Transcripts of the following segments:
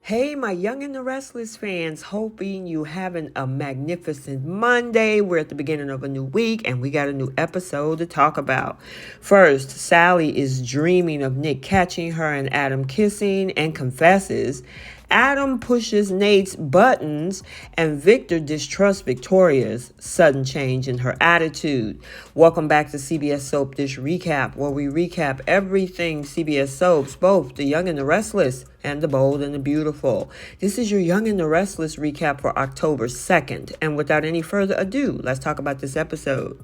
Hey, my Young and the Restless fans, hoping you having a magnificent Monday. We're at the beginning of a new week and we got a new episode to talk about. First, Sally is dreaming of Nick catching her and Adam kissing and confesses. Adam pushes Nate's buttons, and Victor distrusts Victoria's sudden change in her attitude. Welcome back to CBS Soap Dish Recap, where we recap everything CBS Soaps, both The Young and the Restless and The Bold and the Beautiful. This is your Young and the Restless recap for October 2nd. And without any further ado, let's talk about this episode.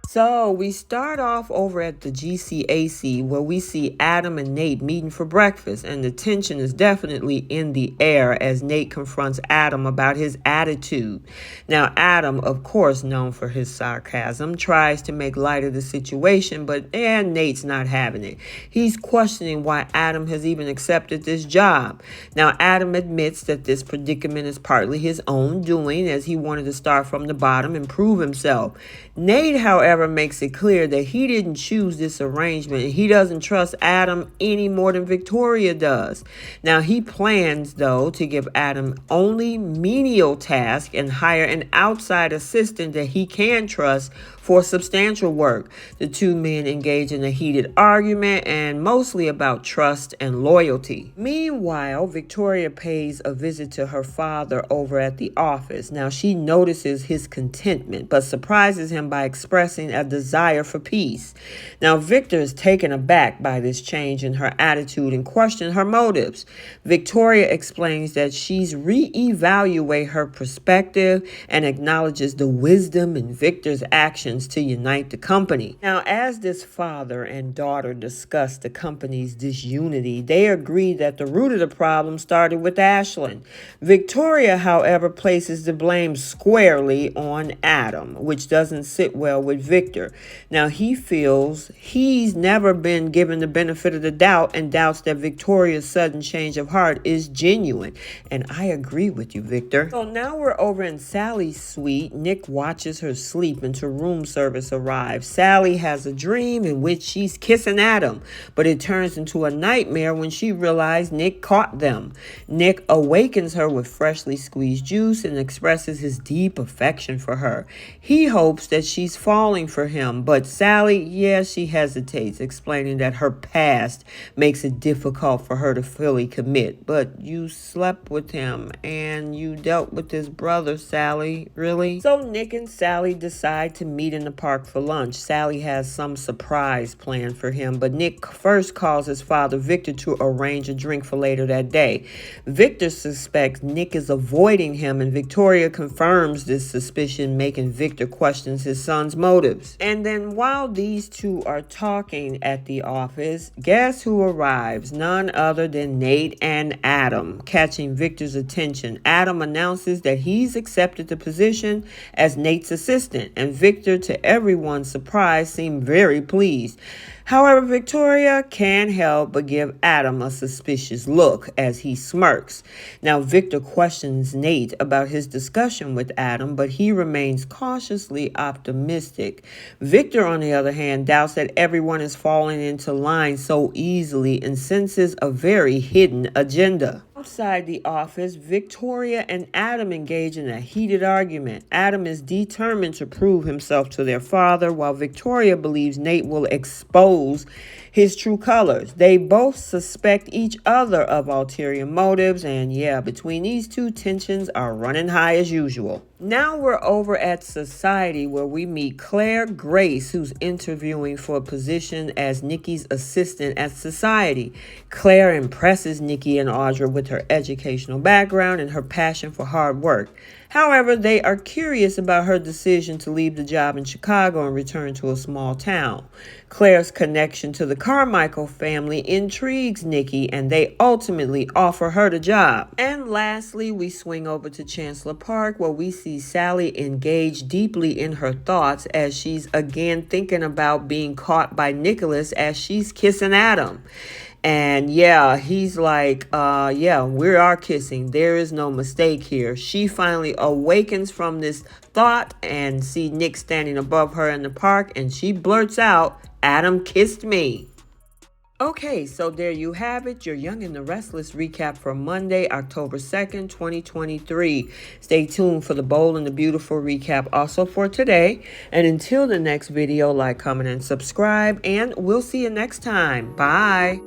So we start off over at the GCAC where we see Adam and Nate meeting for breakfast, and the tension is definitely in the air as Nate confronts Adam about his attitude. Now Adam, of course known for his sarcasm, tries to make light of the situation, but Nate's not having it. He's questioning why Adam has even accepted this job. Now Adam admits that this predicament is partly his own doing, as he wanted to start from the bottom and prove himself. Nate, however, makes it clear that he didn't choose this arrangement. He doesn't trust Adam any more than Victoria does. Now, he plans, though, to give Adam only menial tasks and hire an outside assistant that he can trust for substantial work. The two men engage in a heated argument, and mostly about trust and loyalty. Meanwhile, Victoria pays a visit to her father over at the office. Now, she notices his contentment, but surprises him by expressing a desire for peace. Now, Victor is taken aback by this change in her attitude and questions her motives. Victoria explains that she's reevaluated her perspective and acknowledges the wisdom in Victor's actions to unite the company. Now, as this father and daughter discuss the company's disunity, they agree that the root of the problem started with Ashlyn. Victoria, however, places the blame squarely on Adam, which doesn't sit well with Victor. Now, he feels he's never been given the benefit of the doubt and doubts that Victoria's sudden change of heart is genuine. And I agree with you, Victor. So now we're over in Sally's suite. Nick watches her sleep until room service arrives. Sally has a dream in which she's kissing Adam, but it turns into a nightmare when she realizes Nick caught them. Nick awakens her with freshly squeezed juice and expresses his deep affection for her. He hopes that she's falling for him, but Sally, she hesitates, explaining that her past makes it difficult for her to fully commit. But you slept with him and you dealt with his brother, Sally, really? So Nick and Sally decide to meet in the park for lunch. Sally has some surprise planned for him, but Nick first calls his father Victor to arrange a drink for later that day. Victor suspects Nick is avoiding him, and Victoria confirms this suspicion, making Victor question his son's motives. And then while these two are talking at the office, guess who arrives? None other than Nate and Adam. Catching Victor's attention, Adam announces that he's accepted the position as Nate's assistant, and Victor, to everyone's surprise, seemed very pleased. However, Victoria can't help but give Adam a suspicious look as he smirks. Now, Victor questions Nate about his discussion with Adam, but he remains cautiously optimistic. Victor, on the other hand, doubts that everyone is falling into line so easily and senses a very hidden agenda. Outside the office, Victoria and Adam engage in a heated argument. Adam is determined to prove himself to their father, while Victoria believes Nate will expose his true colors. They both suspect each other of ulterior motives, and between these two, tensions are running high as usual. Now we're over at Society, where we meet Claire Grace, who's interviewing for a position as Nikki's assistant at Society. Claire impresses Nikki and Audra with her educational background and her passion for hard work. However, they are curious about her decision to leave the job in Chicago and return to a small town. Claire's connection to the Carmichael family intrigues Nikki, and they ultimately offer her the job. And lastly, we swing over to Chancellor Park, where we see Sally engage deeply in her thoughts as she's again thinking about being caught by Nicholas as she's kissing Adam. And he's like, we are kissing. There is no mistake here. She finally awakens from this thought and see Nick standing above her in the park, and she blurts out, "Adam kissed me." Okay, so there you have it, your Young and the Restless recap for Monday, October 2nd, 2023. Stay tuned for the Bold and the Beautiful recap also for today. And until the next video, like, comment, and subscribe, and we'll see you next time. Bye.